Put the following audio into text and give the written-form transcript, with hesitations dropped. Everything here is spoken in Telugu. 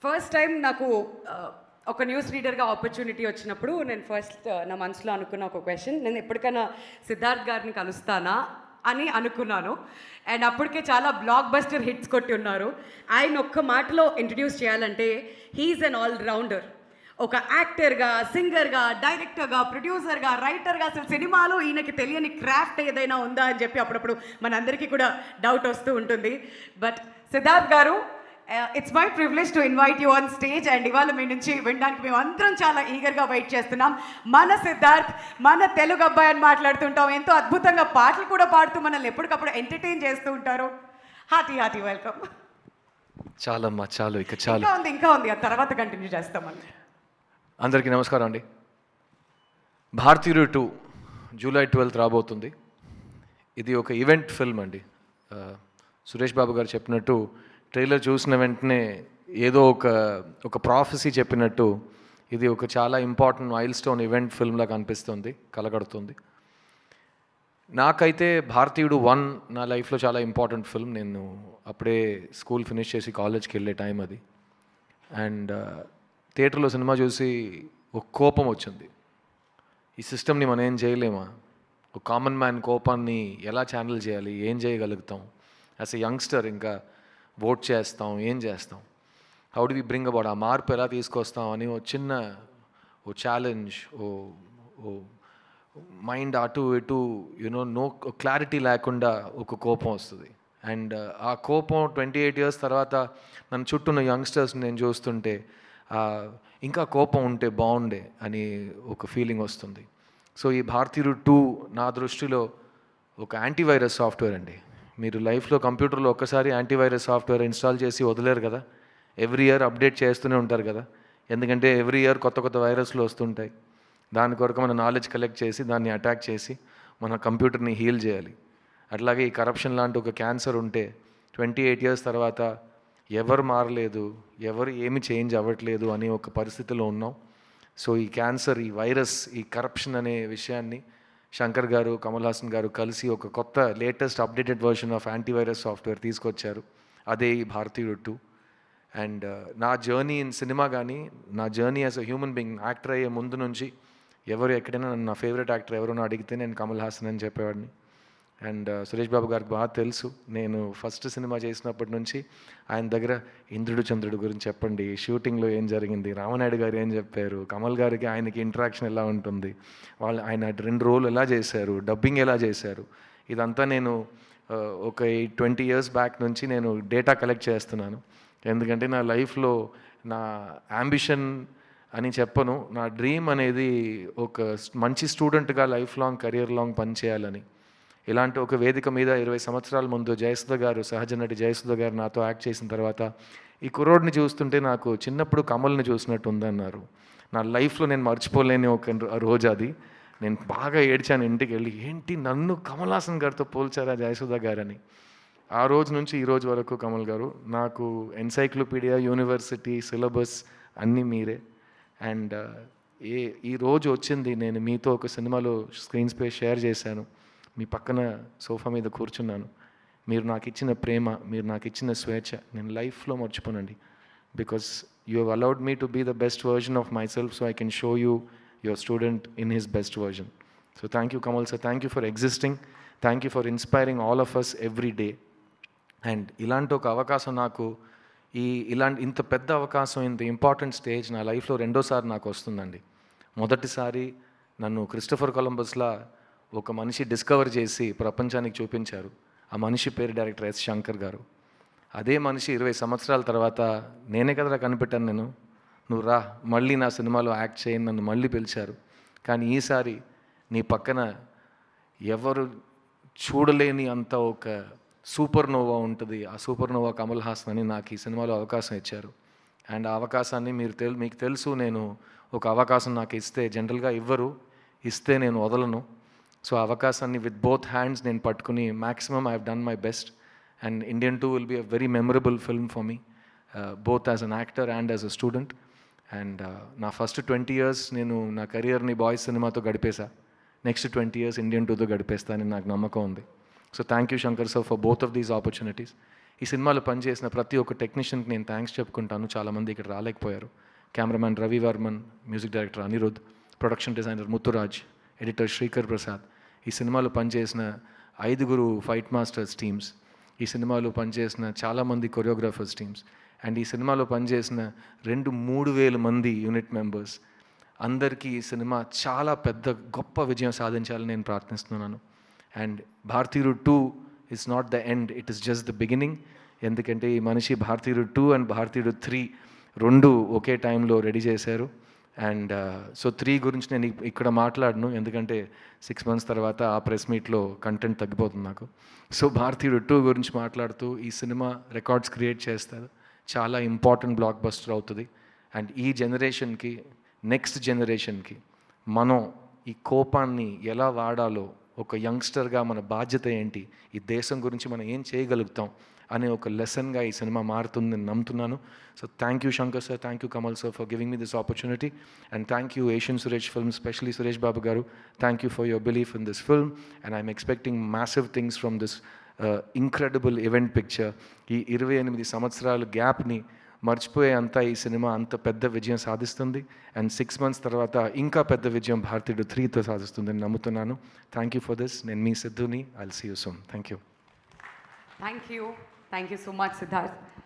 ఫస్ట్ టైం నాకు ఒక న్యూస్ రీడర్గా ఆపర్చునిటీ వచ్చినప్పుడు నేను ఫస్ట్ నా మనసులో అనుకున్న ఒక క్వశ్చన్, నేను ఎప్పటికైనా సిద్ధార్థ్ గారిని కలుస్తానా అని అనుకున్నాను. అండ్ అప్పటికే చాలా బ్లాక్ బస్టర్ హిట్స్ కొట్టి ఉన్నారు. ఆయన ఒక్క మాటలో ఇంట్రడ్యూస్ చేయాలంటే హీఈస్ అన్ ఆల్ రౌండర్. ఒక యాక్టర్గా, సింగర్గా, డైరెక్టర్గా, ప్రొడ్యూసర్గా, రైటర్గా, అసలు సినిమాలో ఈయనకి తెలియని క్రాఫ్ట్ ఏదైనా ఉందా అని చెప్పి అప్పుడప్పుడు మనందరికీ కూడా డౌట్ వస్తూ ఉంటుంది. బట్ సిద్ధార్థ్ గారు, it's my privilege to invite you on stage. And ఇవాళ మీ నుంచి వినడానికి మేము అందరం చాలా ఈగర్గా వెయిట్ చేస్తున్నాం. మన సిద్ధార్థ్ మన తెలుగు అబ్బాయి అని మాట్లాడుతుంటాం, ఎంతో అద్భుతంగా పాటలు కూడా పాడుతూ మనల్ని ఎప్పటికప్పుడు ఎంటర్టైన్ చేస్తూ ఉంటారు. Hearty welcome. చాలమ్మా చాలు, ఇక చాలు. ఇంకా ఉంది ఆ తర్వాత కంటిన్యూ చేస్తామని. అందరికీ నమస్కారం అండి. భారతీయుడు 2 జూలై 12 రాబోతుంది. ఇది ఒక ఈవెంట్ ఫిల్మ్ అండి. సురేష్ బాబు గారు చెప్పినట్టు ట్రైలర్ చూసిన వెంటనే ఏదో ఒక ప్రాఫెసీ చెప్పినట్టు ఇది ఒక చాలా ఇంపార్టెంట్ మైల్ స్టోన్ ఈవెంట్ ఫిల్మ్లా కనిపిస్తుంది, కలగడుతుంది. నాకైతే భారతీయుడు 1 నా లైఫ్లో చాలా ఇంపార్టెంట్ ఫిల్మ్. నేను అప్పుడే స్కూల్ ఫినిష్ చేసి కాలేజ్కి వెళ్ళే టైం అది. అండ్ థియేటర్లో సినిమా చూసి ఒక కోపం వచ్చింది. ఈ సిస్టమ్ని మనం ఏం చేయలేమా? ఒక కామన్ మ్యాన్ కోపాన్ని ఎలా ఛానల్ చేయాలి, ఏం చేయగలుగుతాం? యాజ్ ఎ యంగ్స్టర్ ఇంకా ఓట్ చేస్తాం, ఏం చేస్తాం? How do we bring about ఆ మార్పు ఎలా తీసుకొస్తాం అని ఓ ఛాలెంజ్, ఓ మైండ్ అటు ఇటు నో క్లారిటీ లేకుండా ఒక కోపం వస్తుంది. అండ్ ఆ కోపం 28 years తర్వాత నన్ను చుట్టూన్న యంగ్స్టర్స్ని నేను చూస్తుంటే ఇంకా కోపం ఉంటే బాగుండే అని ఒక ఫీలింగ్ వస్తుంది. సో ఈ భారతీయుడు 2 నా దృష్టిలో ఒక యాంటీవైరస్ సాఫ్ట్వేర్ అండి. మీరు లైఫ్లో కంప్యూటర్లో ఒక్కసారి యాంటీవైరస్ సాఫ్ట్వేర్ ఇన్స్టాల్ చేసి వదిలేరు కదా, ఎవ్రీ ఇయర్ అప్డేట్ చేస్తూనే ఉంటారు కదా. ఎందుకంటే ఎవ్రీ ఇయర్ కొత్త వైరస్లు వస్తుంటాయి. దాని కొరకు మన నాలెడ్జ్ కలెక్ట్ చేసి దాన్ని అటాక్ చేసి మన కంప్యూటర్ని హీల్ చేయాలి. అట్లాగే ఈ కరప్షన్ లాంటి ఒక క్యాన్సర్ ఉంటే 28 years తర్వాత ఎవరు మారలేదు, ఎవరు ఏమి చేంజ్ అవ్వట్లేదు అని ఒక పరిస్థితిలో ఉన్నాం. సో ఈ క్యాన్సర్, ఈ వైరస్, ఈ కరప్షన్ అనే విషయాన్ని శంకర్ గారు, కమల్ హాసన్ గారు కలిసి ఒక కొత్త latest updated version of antivirus software తీసుకొచ్చారు. అదే ఈ భారతీయుడు 2. అండ్ నా జర్నీ ఇన్ సినిమా కానీ, నా journey as a human being, actor అయ్యే ముందు నుంచి ఎవరు ఎక్కడైనా నా ఫేవరెట్ యాక్టర్ ఎవరైనా అడిగితే నేను కమల్ హాసన్ అని చెప్పేవాడిని. అండ్ సురేష్ బాబు గారికి బాగా తెలుసు, నేను ఫస్ట్ సినిమా చేసినప్పటి నుంచి ఆయన దగ్గర ఇంద్రుడు చంద్రుడు గురించి చెప్పండి, షూటింగ్లో ఏం జరిగింది, రామనాయుడు గారు ఏం చెప్పారు, కమల్ గారికి ఆయనకి ఇంటరాక్షన్ ఎలా ఉంటుంది, ఆయన 2 roles ఎలా చేశారు, డబ్బింగ్ ఎలా చేశారు, ఇదంతా నేను ఒక 20 years బ్యాక్ నుంచి నేను డేటా కలెక్ట్ చేస్తున్నాను. ఎందుకంటే నా లైఫ్లో నా యాంబిషన్ అని చెప్పను, నా డ్రీమ్ అనేది ఒక మంచి స్టూడెంట్గా లైఫ్ లాంగ్, కెరియర్ లాంగ్ పనిచేయాలని. ఇలాంటి ఒక వేదిక మీద 20 సంవత్సరాల ముందు జయసుధ గారు, సహజ నటి జయసుధ గారు నాతో యాక్ట్ చేసిన తర్వాత ఈ కుర్రోడ్ని చూస్తుంటే నాకు చిన్నప్పుడు కమల్ని చూసినట్టు ఉందన్నారు. నా లైఫ్లో నేను మర్చిపోలేని ఒక రోజు అది. నేను బాగా ఏడ్చాను ఇంటికి వెళ్ళి, ఏంటి నన్ను కమల్ హాసన్ గారితో పోల్చారా జయసుధ గారని. ఆ రోజు నుంచి ఈ రోజు వరకు కమల్ గారు నాకు ఎన్సైక్లోపీడియా, యూనివర్సిటీ, సిలబస్ అన్నీ మీరే. అండ్ ఈ రోజు వచ్చింది, నేను మీతో ఒక సినిమాలో స్క్రీన్ స్పేస్ షేర్ చేశాను, మీ పక్కన సోఫా మీద కూర్చున్నాను. మీరు నాకు ఇచ్చిన ప్రేమ, మీరు నాకు ఇచ్చిన స్వేచ్ఛ నేను లైఫ్లో మర్చిపోనండి. Because you have allowed me to be the best version of myself, so I can show you your student in his best version. So thank you Kamal sir, thank you for existing, thank you for inspiring all of us every day. And ఇలాంటి ఒక అవకాశం నాకు, ఇంత పెద్ద అవకాశం, ఇంత ఇంపార్టెంట్ స్టేజ్ నా లైఫ్లో 2వ సారి నాకు వస్తుందండి. మొదటిసారి నన్ను క్రిస్టఫర్ కొలంబస్లా ఒక మనిషి డిస్కవర్ చేసి ప్రపంచానికి చూపించారు. ఆ మనిషి పేరు డైరెక్టర్ ఎస్ శంకర్ గారు. అదే మనిషి 20 సంవత్సరాల తర్వాత నేనే కదరా కనిపెట్టాను, నువ్వు రా మళ్ళీ నా సినిమాలో యాక్ట్ చేయని నన్ను మళ్ళీ పిలిచారు. కానీ ఈసారి నీ పక్కన ఎవరు చూడలేని అంత ఒక సూపర్ నోవా ఉంటుంది. ఆ సూపర్ నోవా కమల్ హాసన్ అని నాకు ఈ సినిమాలో అవకాశం ఇచ్చారు. అండ్ ఆ అవకాశాన్ని మీకు తెలుసు, నేను ఒక అవకాశం నాకు ఇస్తే జనరల్గా ఇవ్వరు, ఇస్తే నేను వదలను. సో ఆ అవకాశాన్ని విత్ బోత్ హ్యాండ్స్ నేను పట్టుకుని maximum I have done my best. And Indian 2 will be a very memorable film for me, both as an actor and as a student. And నా ఫస్ట్ 20 years నేను నా కెరియర్ని బాయ్స్ సినిమాతో గడిపేశా. నెక్స్ట్ 20 years ఇండియన్ 2తో గడిపేస్తానని నాకు నమ్మకం ఉంది. So thank you Shankar sir for both of these opportunities. ఈ సినిమాలో పనిచేసిన ప్రతి ఒక్క టెక్నీషియన్కి నేను థ్యాంక్స్ చెప్పుకుంటాను. చాలామంది ఇక్కడ రాలేకపోయారు. Cameraman Ravi Varman, music director Anirudh, production designer Muthuraj, editor Srikar Prasad, ఈ సినిమాలో పనిచేసిన 5 ఫైట్ మాస్టర్స్ టీమ్స్, ఈ సినిమాలో పనిచేసిన చాలామంది కొరియోగ్రాఫర్స్ టీమ్స్, అండ్ ఈ సినిమాలో పనిచేసిన 2-3 వేల మంది యూనిట్ మెంబర్స్ అందరికీ ఈ సినిమా చాలా పెద్ద గొప్ప విజయం సాధించాలని నేను ప్రార్థిస్తున్నాను. అండ్ భారతీయుడు 2 is not the end, it is just the beginning. ఎందుకంటే ఈ మనిషి భారతీయుడు 2 అండ్ భారతీయుడు 3 రెండు ఒకే టైంలో రెడీ చేశారు. అండ్ సో 3 గురించి నేను ఇక్కడ మాట్లాడను, ఎందుకంటే 6 months తర్వాత ఆ ప్రెస్ మీట్లో కంటెంట్ తగ్గిపోతుంది నాకు. సో భారతీయుడు 2 గురించి మాట్లాడుతూ ఈ సినిమా రికార్డ్స్ క్రియేట్ చేస్తారు, చాలా ఇంపార్టెంట్ బ్లాక్ బస్టర్ అవుతుంది. అండ్ ఈ జనరేషన్కి, నెక్స్ట్ జనరేషన్కి మనం ఈ కోపాన్ని ఎలా వాడాలో, ఒక యంగ్స్టర్గా మన బాధ్యత ఏంటి, ఈ దేశం గురించి మనం ఏం చేయగలుగుతాం అనే ఒక లెసన్గా ఈ సినిమా మారుతుంది నేను నమ్ముతున్నాను. So thank you Shankar sir, thank you Kamal sir for giving me this opportunity, and thank you Asian Suresh film, specially Suresh Babu garu, thank you for your belief in this film, and I'm expecting massive things from this incredible event picture. ఈ 28 సంవత్సరాల గ్యాప్ని మర్చిపోయే అంతా ఈ సినిమా అంత పెద్ద విజయం సాధిస్తుంది. అండ్ 6 months తర్వాత ఇంకా పెద్ద విజయం భారతీయుడు 3తో సాధిస్తుందని నమ్ముతున్నాను. Thank you for this. నేను మీ సిద్ధుని. I'll see you soon. Thank you. Thank you so much Siddharth.